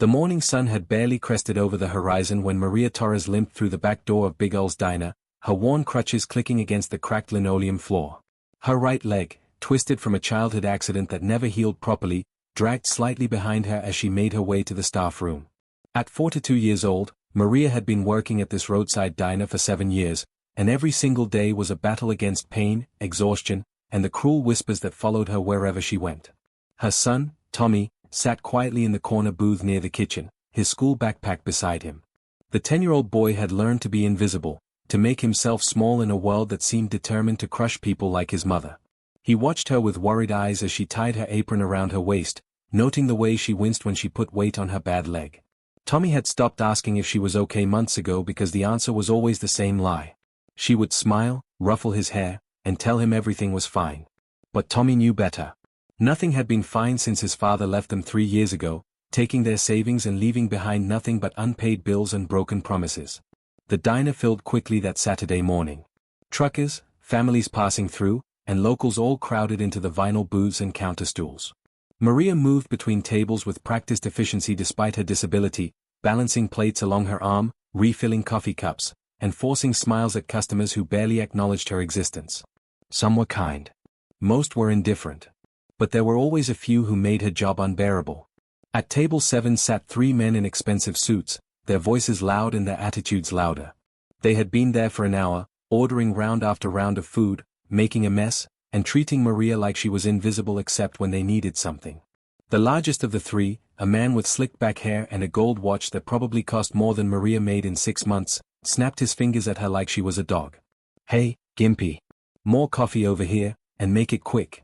The morning sun had barely crested over the horizon when Maria Torres limped through the back door of Big Ul's diner, her worn crutches clicking against the cracked linoleum floor. Her right leg, twisted from a childhood accident that never healed properly, dragged slightly behind her as she made her way to the staff room. At 42 years old, Maria had been working at this roadside diner for 7 years, and every single day was a battle against pain, exhaustion, and the cruel whispers that followed her wherever she went. Her son, Tommy, sat quietly in the corner booth near the kitchen, his school backpack beside him. The 10-year-old boy had learned to be invisible, to make himself small in a world that seemed determined to crush people like his mother. He watched her with worried eyes as she tied her apron around her waist, noting the way she winced when she put weight on her bad leg. Tommy had stopped asking if she was okay months ago because the answer was always the same lie. She would smile, ruffle his hair, and tell him everything was fine. But Tommy knew better. Nothing had been fine since his father left them 3 years ago, taking their savings and leaving behind nothing but unpaid bills and broken promises. The diner filled quickly that Saturday morning. Truckers, families passing through, and locals all crowded into the vinyl booths and counter stools. Maria moved between tables with practiced efficiency despite her disability, balancing plates along her arm, refilling coffee cups, and forcing smiles at customers who barely acknowledged her existence. Some were kind. Most were indifferent. But there were always a few who made her job unbearable. At table 7 sat 3 men in expensive suits, their voices loud and their attitudes louder. They had been there for an hour, ordering round after round of food, making a mess, and treating Maria like she was invisible except when they needed something. The largest of the 3, a man with slick back hair and a gold watch that probably cost more than Maria made in 6 months, snapped his fingers at her like she was a dog. "Hey, Gimpy. More coffee over here, and make it quick."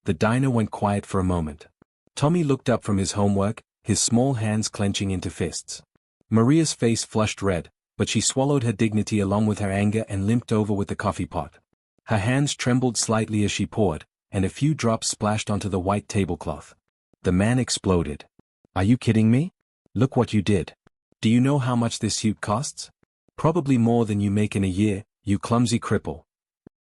The diner went quiet for a moment. Tommy looked up from his homework, his small hands clenching into fists. Maria's face flushed red, but she swallowed her dignity along with her anger and limped over with the coffee pot. Her hands trembled slightly as she poured, and a few drops splashed onto the white tablecloth. The man exploded. "Are you kidding me? Look what you did. Do you know how much this suit costs? Probably more than you make in a year, you clumsy cripple."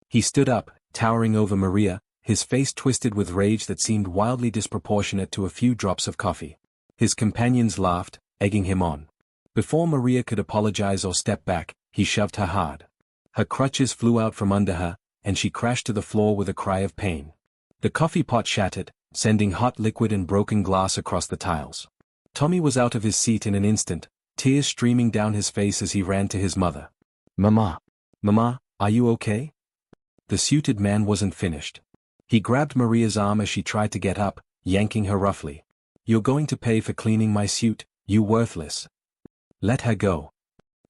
He stood up, towering over Maria, his face twisted with rage that seemed wildly disproportionate to a few drops of coffee. His companions laughed, egging him on. Before Maria could apologize or step back, he shoved her hard. Her crutches flew out from under her, and she crashed to the floor with a cry of pain. The coffee pot shattered, sending hot liquid and broken glass across the tiles. Tommy was out of his seat in an instant, tears streaming down his face as he ran to his mother. "Mama. Mama, are you okay?" The suited man wasn't finished. He grabbed Maria's arm as she tried to get up, yanking her roughly. "You're going to pay for cleaning my suit, you worthless." "Let her go."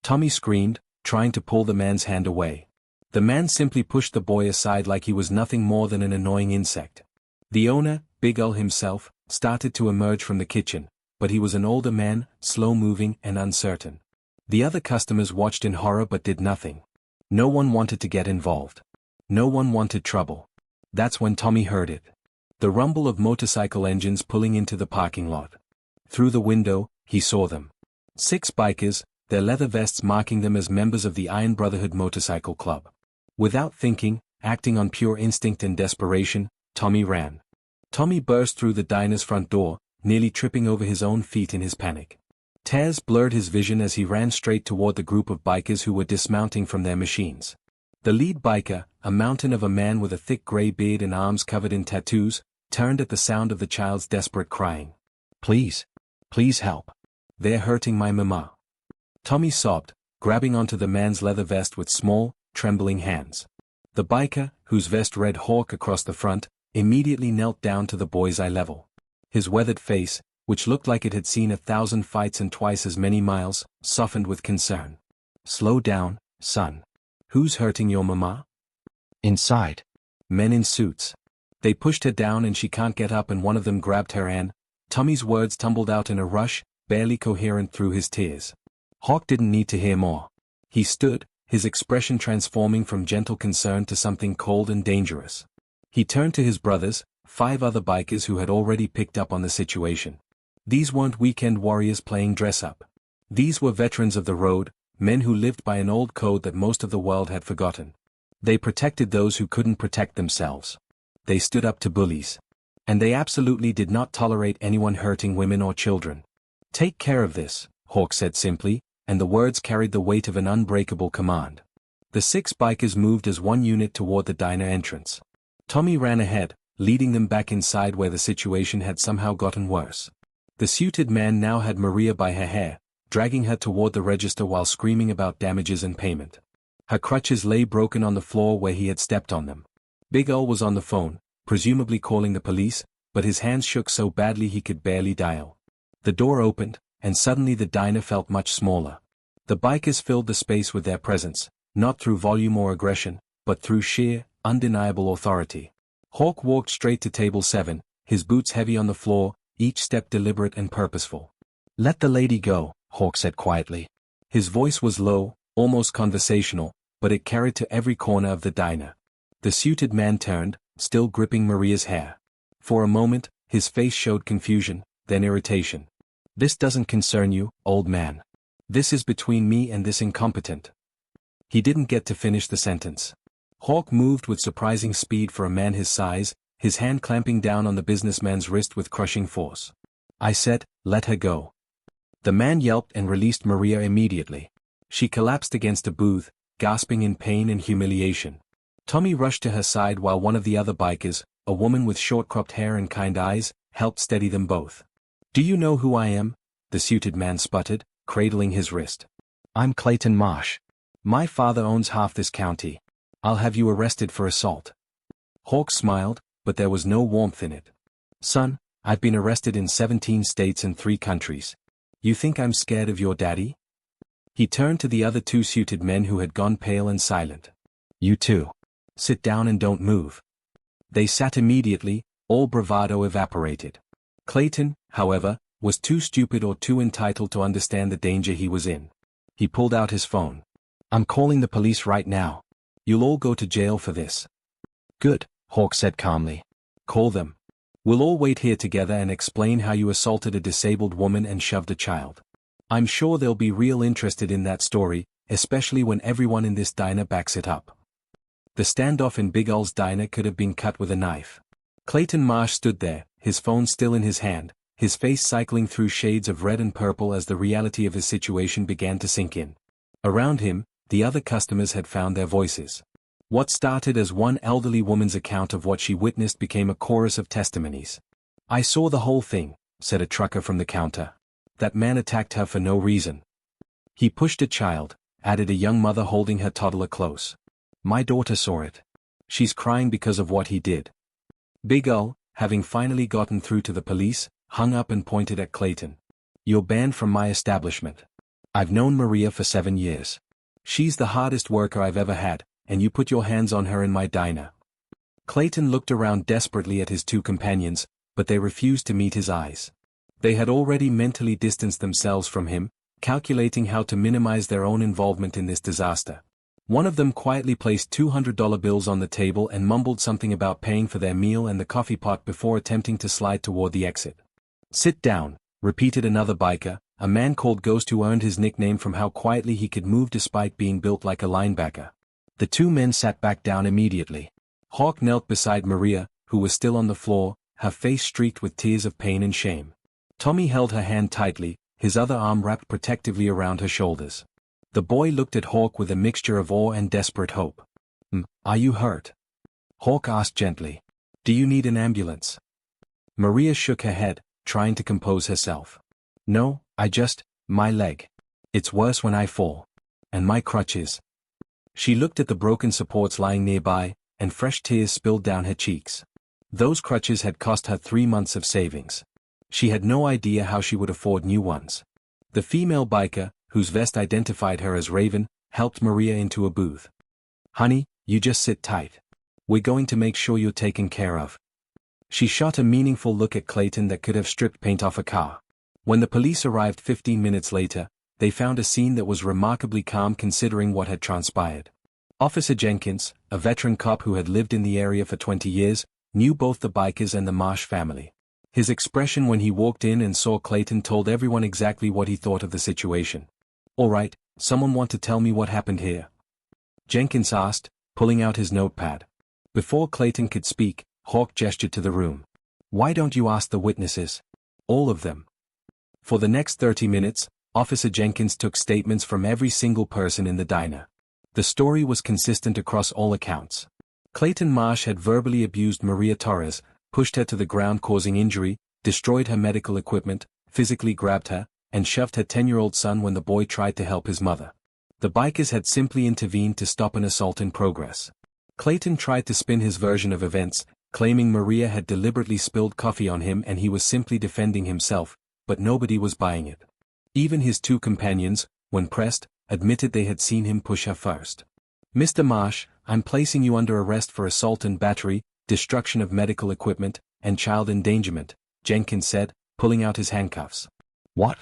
Tommy screamed, trying to pull the man's hand away. The man simply pushed the boy aside like he was nothing more than an annoying insect. The owner, Big Ul himself, started to emerge from the kitchen, but he was an older man, slow-moving and uncertain. The other customers watched in horror but did nothing. No one wanted to get involved. No one wanted trouble. That's when Tommy heard it. The rumble of motorcycle engines pulling into the parking lot. Through the window, he saw them. 6 bikers, their leather vests marking them as members of the Iron Brotherhood Motorcycle Club. Without thinking, acting on pure instinct and desperation, Tommy ran. Tommy burst through the diner's front door, nearly tripping over his own feet in his panic. Tears blurred his vision as he ran straight toward the group of bikers who were dismounting from their machines. The lead biker, a mountain of a man with a thick gray beard and arms covered in tattoos, turned at the sound of the child's desperate crying. "Please. Please help. They're hurting my mama." Tommy sobbed, grabbing onto the man's leather vest with small, trembling hands. The biker, whose vest read Hawk across the front, immediately knelt down to the boy's eye level. His weathered face, which looked like it had seen 1,000 fights and twice as many miles, softened with concern. "Slow down, son. Who's hurting your mama?" "Inside. Men in suits. They pushed her down and she can't get up and one of them grabbed her and..." Tommy's words tumbled out in a rush, barely coherent through his tears. Hawk didn't need to hear more. He stood, his expression transforming from gentle concern to something cold and dangerous. He turned to his brothers, 5 other bikers who had already picked up on the situation. These weren't weekend warriors playing dress-up. These were veterans of the road, men who lived by an old code that most of the world had forgotten. They protected those who couldn't protect themselves. They stood up to bullies. And they absolutely did not tolerate anyone hurting women or children. Take care of this, Hawk said simply, and the words carried the weight of an unbreakable command. The 6 bikers moved as one unit toward the diner entrance. Tommy ran ahead, leading them back inside where the situation had somehow gotten worse. The suited man now had Maria by her hair, dragging her toward the register while screaming about damages and payment. Her crutches lay broken on the floor where he had stepped on them. Big Ol was on the phone, presumably calling the police, but his hands shook so badly he could barely dial. The door opened, and suddenly the diner felt much smaller. The bikers filled the space with their presence, not through volume or aggression, but through sheer, undeniable authority. Hawk walked straight to table 7, his boots heavy on the floor, each step deliberate and purposeful. "Let the lady go," Hawk said quietly. His voice was low, almost conversational, but it carried to every corner of the diner. The suited man turned, still gripping Maria's hair. For a moment, his face showed confusion, then irritation. "This doesn't concern you, old man. This is between me and this incompetent." He didn't get to finish the sentence. Hawk moved with surprising speed for a man his size, his hand clamping down on the businessman's wrist with crushing force. "I said, let her go." The man yelped and released Maria immediately. She collapsed against a booth, gasping in pain and humiliation. Tommy rushed to her side while one of the other bikers, a woman with short-cropped hair and kind eyes, helped steady them both. "Do you know who I am?" the suited man sputtered, cradling his wrist. "I'm Clayton Marsh. My father owns half this county. I'll have you arrested for assault." Hawk smiled, but there was no warmth in it. "Son, I've been arrested in 17 states and 3 countries. You think I'm scared of your daddy?" He turned to the other 2 suited men who had gone pale and silent. "You too. Sit down and don't move." They sat immediately, all bravado evaporated. Clayton, however, was too stupid or too entitled to understand the danger he was in. He pulled out his phone. "I'm calling the police right now. You'll all go to jail for this." "Good," Hawk said calmly. "Call them. We'll all wait here together and explain how you assaulted a disabled woman and shoved a child. I'm sure they'll be real interested in that story, especially when everyone in this diner backs it up." The standoff in Big Ol's diner could have been cut with a knife. Clayton Marsh stood there, his phone still in his hand, his face cycling through shades of red and purple as the reality of his situation began to sink in. Around him, the other customers had found their voices. What started as one elderly woman's account of what she witnessed became a chorus of testimonies. "I saw the whole thing," said a trucker from the counter. "That man attacked her for no reason. He pushed a child," added a young mother holding her toddler close. "My daughter saw it. She's crying because of what he did." Big Ol, having finally gotten through to the police, hung up and pointed at Clayton. "You're banned from my establishment. I've known Maria for 7 years. She's the hardest worker I've ever had, and you put your hands on her in my diner." Clayton looked around desperately at his 2 companions, but they refused to meet his eyes. They had already mentally distanced themselves from him, calculating how to minimize their own involvement in this disaster. One of them quietly placed $200 bills on the table and mumbled something about paying for their meal and the coffee pot before attempting to slide toward the exit. "Sit down," repeated another biker, a man called Ghost who earned his nickname from how quietly he could move despite being built like a linebacker. The 2 men sat back down immediately. Hawk knelt beside Maria, who was still on the floor, her face streaked with tears of pain and shame. Tommy held her hand tightly, his other arm wrapped protectively around her shoulders. The boy looked at Hawk with a mixture of awe and desperate hope. Are you hurt?" Hawk asked gently. "Do you need an ambulance?" Maria shook her head, trying to compose herself. "No, my leg. It's worse when I fall. And my crutches." She looked at the broken supports lying nearby, and fresh tears spilled down her cheeks. Those crutches had cost her 3 months of savings. She had no idea how she would afford new ones. The female biker, whose vest identified her as Raven, helped Maria into a booth. "Honey, you just sit tight. We're going to make sure you're taken care of." She shot a meaningful look at Clayton that could have stripped paint off a car. When the police arrived 15 minutes later, they found a scene that was remarkably calm considering what had transpired. Officer Jenkins, a veteran cop who had lived in the area for 20 years, knew both the bikers and the Marsh family. His expression when he walked in and saw Clayton told everyone exactly what he thought of the situation. "All right, someone want to tell me what happened here?" Jenkins asked, pulling out his notepad. Before Clayton could speak, Hawk gestured to the room. "Why don't you ask the witnesses? All of them." For the next 30 minutes, Officer Jenkins took statements from every single person in the diner. The story was consistent across all accounts. Clayton Marsh had verbally abused Maria Torres, pushed her to the ground causing injury, destroyed her medical equipment, physically grabbed her, and shoved her 10-year-old son when the boy tried to help his mother. The bikers had simply intervened to stop an assault in progress. Clayton tried to spin his version of events, claiming Maria had deliberately spilled coffee on him and he was simply defending himself, but nobody was buying it. Even his two companions, when pressed, admitted they had seen him push her first. "Mr. Marsh, I'm placing you under arrest for assault and battery, destruction of medical equipment, and child endangerment," Jenkins said, pulling out his handcuffs. "What?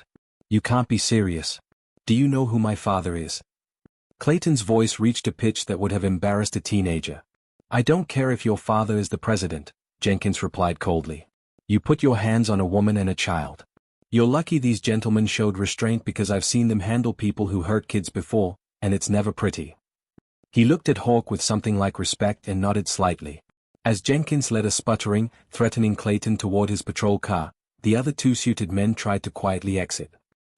You can't be serious. Do you know who my father is?" Clayton's voice reached a pitch that would have embarrassed a teenager. "I don't care if your father is the president," Jenkins replied coldly. "You put your hands on a woman and a child. You're lucky these gentlemen showed restraint because I've seen them handle people who hurt kids before, and it's never pretty." He looked at Hawk with something like respect and nodded slightly. As Jenkins led a sputtering, threatening Clayton toward his patrol car, the other two suited men tried to quietly exit.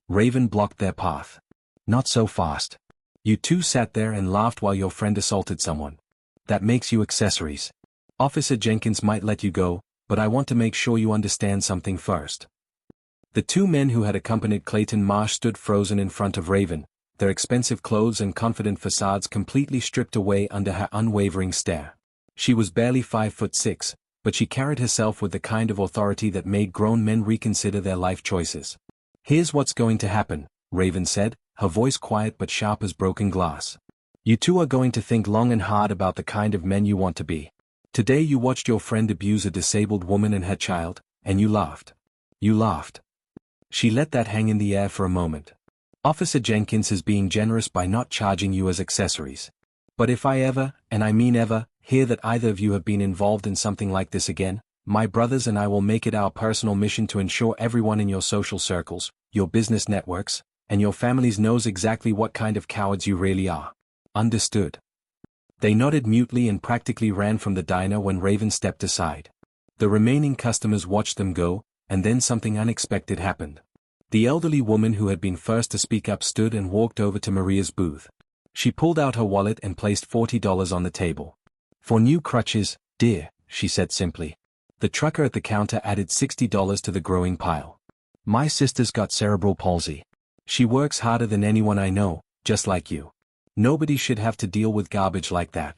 Raven blocked their path. "Not so fast. You two sat there and laughed while your friend assaulted someone. That makes you accessories. Officer Jenkins might let you go, but I want to make sure you understand something first." The two men who had accompanied Clayton Marsh stood frozen in front of Raven, their expensive clothes and confident facades completely stripped away under her unwavering stare. She was barely 5'6", but she carried herself with the kind of authority that made grown men reconsider their life choices. "Here's what's going to happen," Raven said, her voice quiet but sharp as broken glass. "You two are going to think long and hard about the kind of men you want to be. Today you watched your friend abuse a disabled woman and her child, and you laughed. You laughed." She let that hang in the air for a moment. "Officer Jenkins is being generous by not charging you as accessories. But if I ever, and I mean ever, hear that either of you have been involved in something like this again, my brothers and I will make it our personal mission to ensure everyone in your social circles, your business networks, and your families knows exactly what kind of cowards you really are. Understood?" They nodded mutely and practically ran from the diner when Raven stepped aside. The remaining customers watched them go, and then something unexpected happened. The elderly woman who had been first to speak up stood and walked over to Maria's booth. She pulled out her wallet and placed $40 on the table. "For new crutches, dear," she said simply. The trucker at the counter added $60 to the growing pile. "My sister's got cerebral palsy. She works harder than anyone I know, just like you. Nobody should have to deal with garbage like that."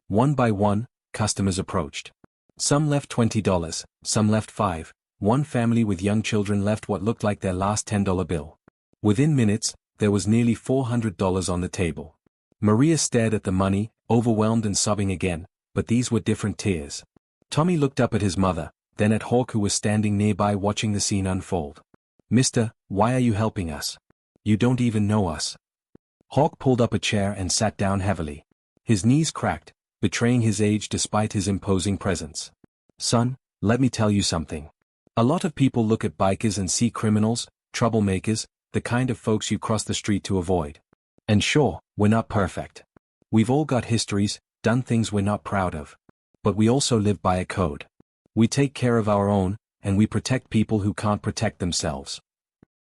One by one, customers approached. Some left $20, some left $5. One family with young children left what looked like their last $10 bill. Within minutes, there was nearly $400 on the table. Maria stared at the money, overwhelmed and sobbing again, but these were different tears. Tommy looked up at his mother, then at Hawk who was standing nearby watching the scene unfold. "Mister, why are you helping us? You don't even know us." Hawk pulled up a chair and sat down heavily. His knees cracked, betraying his age despite his imposing presence. "Son, let me tell you something. A lot of people look at bikers and see criminals, troublemakers, the kind of folks you cross the street to avoid. And sure, we're not perfect. We've all got histories, done things we're not proud of. But we also live by a code. We take care of our own, and we protect people who can't protect themselves."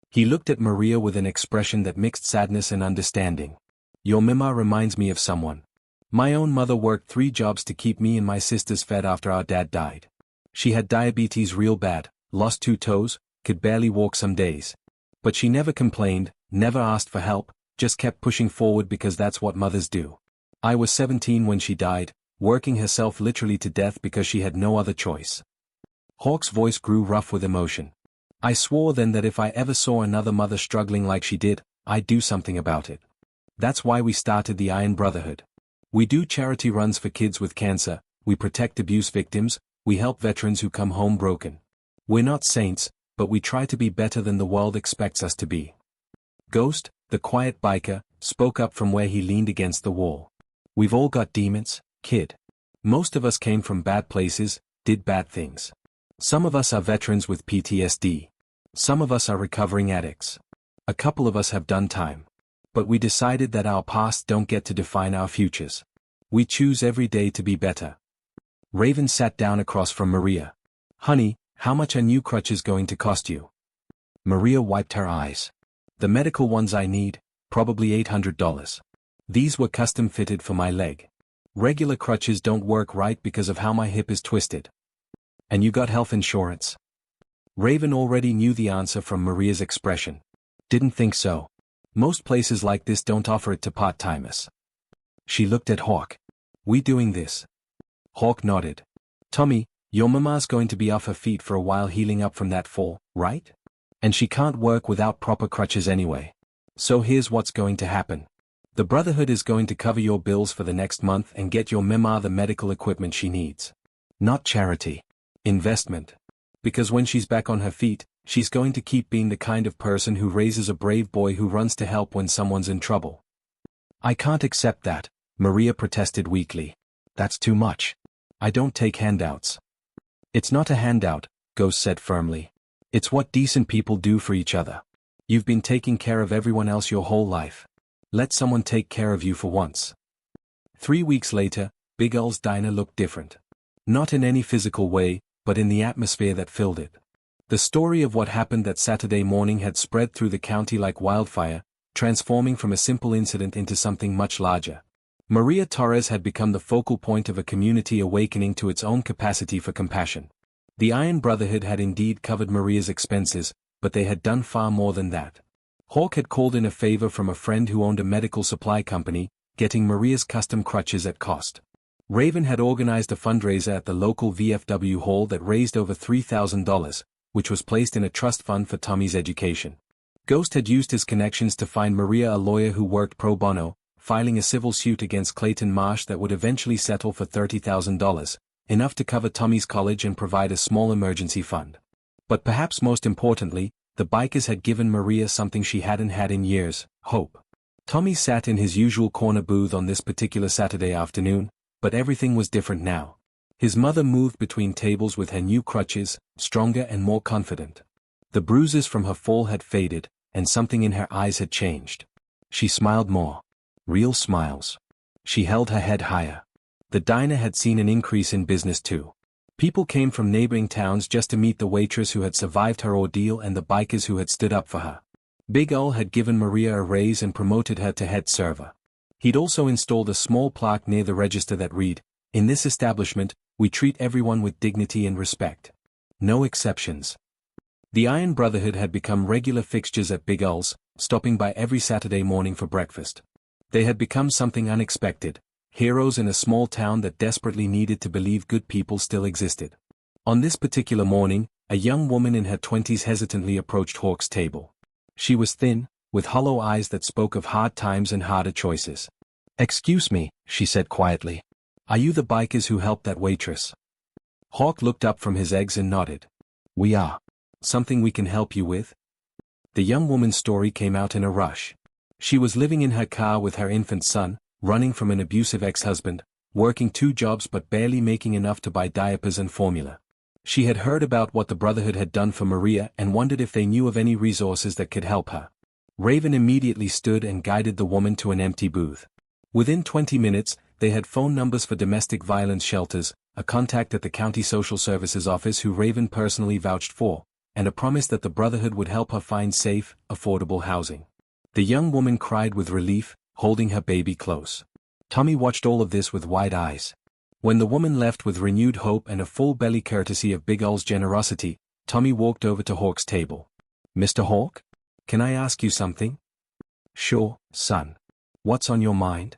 He looked at Maria with an expression that mixed sadness and understanding. "Your mama reminds me of someone. My own mother worked 3 jobs to keep me and my sisters fed after our dad died. She had diabetes real bad, lost 2 toes, could barely walk some days. But she never complained, never asked for help, just kept pushing forward because that's what mothers do. I was 17 when she died, working herself literally to death because she had no other choice." Hawk's voice grew rough with emotion. "I swore then that if I ever saw another mother struggling like she did, I'd do something about it. That's why we started the Iron Brotherhood. We do charity runs for kids with cancer, we protect abuse victims, we help veterans who come home broken. We're not saints, but we try to be better than the world expects us to be." Ghost, the quiet biker, spoke up from where he leaned against the wall. "We've all got demons, kid. Most of us came from bad places, did bad things. Some of us are veterans with PTSD. Some of us are recovering addicts. A couple of us have done time. But we decided that our pasts don't get to define our futures. We choose every day to be better." Raven sat down across from Maria. "Honey, how much are new crutches going to cost you?" Maria wiped her eyes. The medical ones I need, probably $800. These were custom fitted for my leg. Regular crutches don't work right because of how my hip is twisted. And you got health insurance? Raven already knew the answer from Maria's expression. Didn't think so. Most places like this don't offer it to part-timers. She looked at Hawk. We doing this? Hawk nodded. Tommy, your mama's going to be off her feet for a while healing up from that fall, right? And she can't work without proper crutches anyway. So here's what's going to happen. The Brotherhood is going to cover your bills for the next month and get your mama the medical equipment she needs. Not charity. Investment. Because when she's back on her feet, she's going to keep being the kind of person who raises a brave boy who runs to help when someone's in trouble. I can't accept that, Maria protested weakly. That's too much. I don't take handouts. It's not a handout, Ghost said firmly. It's what decent people do for each other. You've been taking care of everyone else your whole life. Let someone take care of you for once. 3 weeks later, Big Ul's diner looked different. Not in any physical way, but in the atmosphere that filled it. The story of what happened that Saturday morning had spread through the county like wildfire, transforming from a simple incident into something much larger. Maria Torres had become the focal point of a community awakening to its own capacity for compassion. The Iron Brotherhood had indeed covered Maria's expenses, but they had done far more than that. Hawk had called in a favor from a friend who owned a medical supply company, getting Maria's custom crutches at cost. Raven had organized a fundraiser at the local VFW hall that raised over $3,000, which was placed in a trust fund for Tommy's education. Ghost had used his connections to find Maria a lawyer who worked pro bono, filing a civil suit against Clayton Marsh that would eventually settle for $30,000, enough to cover Tommy's college and provide a small emergency fund. But perhaps most importantly, the bikers had given Maria something she hadn't had in years, hope. Tommy sat in his usual corner booth on this particular Saturday afternoon, but everything was different now. His mother moved between tables with her new crutches, stronger and more confident. The bruises from her fall had faded, and something in her eyes had changed. She smiled more. Real smiles. She held her head higher. The diner had seen an increase in business too. People came from neighboring towns just to meet the waitress who had survived her ordeal and the bikers who had stood up for her. Big Ul had given Maria a raise and promoted her to head server. He'd also installed a small plaque near the register that read, "In this establishment, we treat everyone with dignity and respect. No exceptions." The Iron Brotherhood had become regular fixtures at Big Ul's, stopping by every Saturday morning for breakfast. They had become something unexpected, heroes in a small town that desperately needed to believe good people still existed. On this particular morning, a young woman in her 20s hesitantly approached Hawk's table. She was thin, with hollow eyes that spoke of hard times and harder choices. "Excuse me," she said quietly. "Are you the bikers who helped that waitress?" Hawk looked up from his eggs and nodded. "We are. Something we can help you with?" The young woman's story came out in a rush. She was living in her car with her infant son, running from an abusive ex-husband, working 2 jobs but barely making enough to buy diapers and formula. She had heard about what the Brotherhood had done for Maria and wondered if they knew of any resources that could help her. Raven immediately stood and guided the woman to an empty booth. Within 20 minutes, they had phone numbers for domestic violence shelters, a contact at the county social services office who Raven personally vouched for, and a promise that the Brotherhood would help her find safe, affordable housing. The young woman cried with relief, holding her baby close. Tommy watched all of this with wide eyes. When the woman left with renewed hope and a full belly courtesy of Big Ul's generosity, Tommy walked over to Hawk's table. "Mr. Hawk? Can I ask you something?" "Sure, son. What's on your mind?"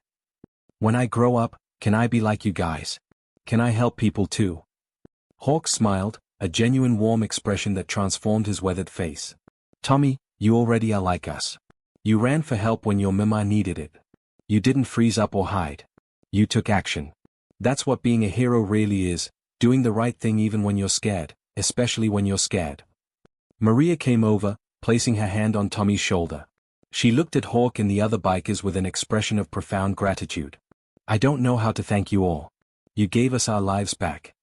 "When I grow up, can I be like you guys? Can I help people too?" Hawk smiled, a genuine warm expression that transformed his weathered face. "Tommy, you already are like us. You ran for help when your mama needed it. You didn't freeze up or hide. You took action. That's what being a hero really is, doing the right thing even when you're scared, especially when you're scared." Maria came over, placing her hand on Tommy's shoulder. She looked at Hawk and the other bikers with an expression of profound gratitude. "I don't know how to thank you all. You gave us our lives back."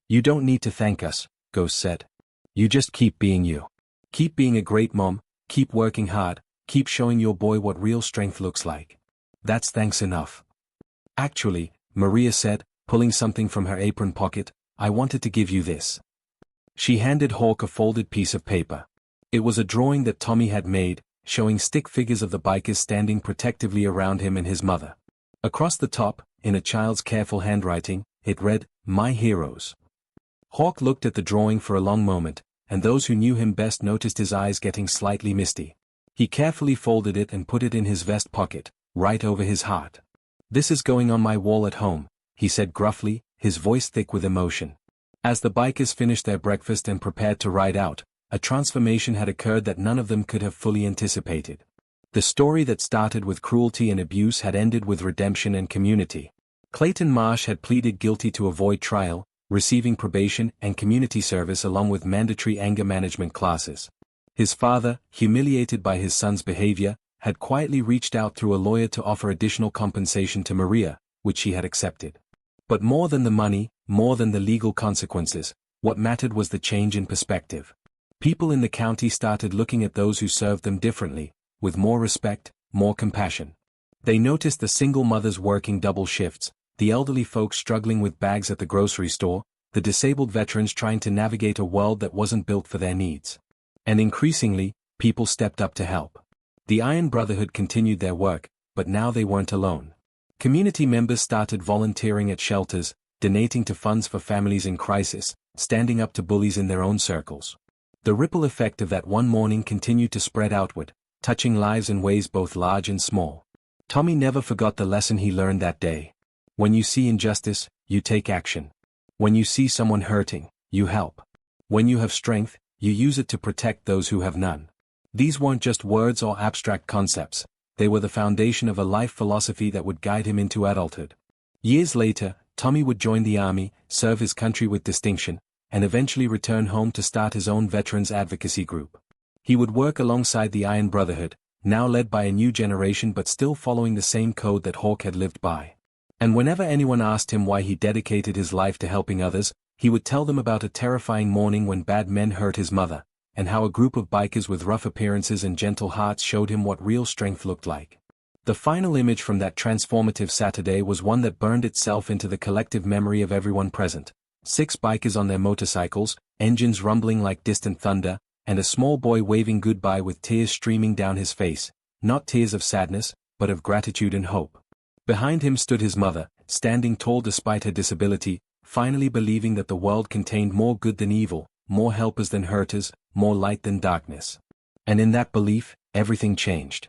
"You don't need to thank us," Ghost said. "You just keep being you. Keep being a great mom, keep working hard, keep showing your boy what real strength looks like. That's thanks enough." "Actually," Maria said, pulling something from her apron pocket, "I wanted to give you this." She handed Hawk a folded piece of paper. It was a drawing that Tommy had made, showing stick figures of the bikers standing protectively around him and his mother. Across the top, in a child's careful handwriting, it read, "My Heroes." Hawk looked at the drawing for a long moment, and those who knew him best noticed his eyes getting slightly misty. He carefully folded it and put it in his vest pocket, right over his heart. "This is going on my wall at home," he said gruffly, his voice thick with emotion. As the bikers finished their breakfast and prepared to ride out, a transformation had occurred that none of them could have fully anticipated. The story that started with cruelty and abuse had ended with redemption and community. Clayton Marsh had pleaded guilty to avoid trial, receiving probation and community service along with mandatory anger management classes. His father, humiliated by his son's behavior, had quietly reached out through a lawyer to offer additional compensation to Maria, which she had accepted. But more than the money, more than the legal consequences, what mattered was the change in perspective. People in the county started looking at those who served them differently, with more respect, more compassion. They noticed the single mothers working double shifts, the elderly folks struggling with bags at the grocery store, the disabled veterans trying to navigate a world that wasn't built for their needs. And increasingly, people stepped up to help. The Iron Brotherhood continued their work, but now they weren't alone. Community members started volunteering at shelters, donating to funds for families in crisis, standing up to bullies in their own circles. The ripple effect of that one morning continued to spread outward, touching lives in ways both large and small. Tommy never forgot the lesson he learned that day. When you see injustice, you take action. When you see someone hurting, you help. When you have strength, you use it to protect those who have none. These weren't just words or abstract concepts, they were the foundation of a life philosophy that would guide him into adulthood. Years later, Tommy would join the army, serve his country with distinction, and eventually return home to start his own veterans advocacy group. He would work alongside the Iron Brotherhood, now led by a new generation but still following the same code that Hawk had lived by. And whenever anyone asked him why he dedicated his life to helping others, he would tell them about a terrifying morning when bad men hurt his mother, and how a group of bikers with rough appearances and gentle hearts showed him what real strength looked like. The final image from that transformative Saturday was one that burned itself into the collective memory of everyone present. 6 bikers on their motorcycles, engines rumbling like distant thunder, and a small boy waving goodbye with tears streaming down his face, not tears of sadness, but of gratitude and hope. Behind him stood his mother, standing tall despite her disability, finally believing that the world contained more good than evil, more helpers than hurters, more light than darkness. And in that belief, everything changed.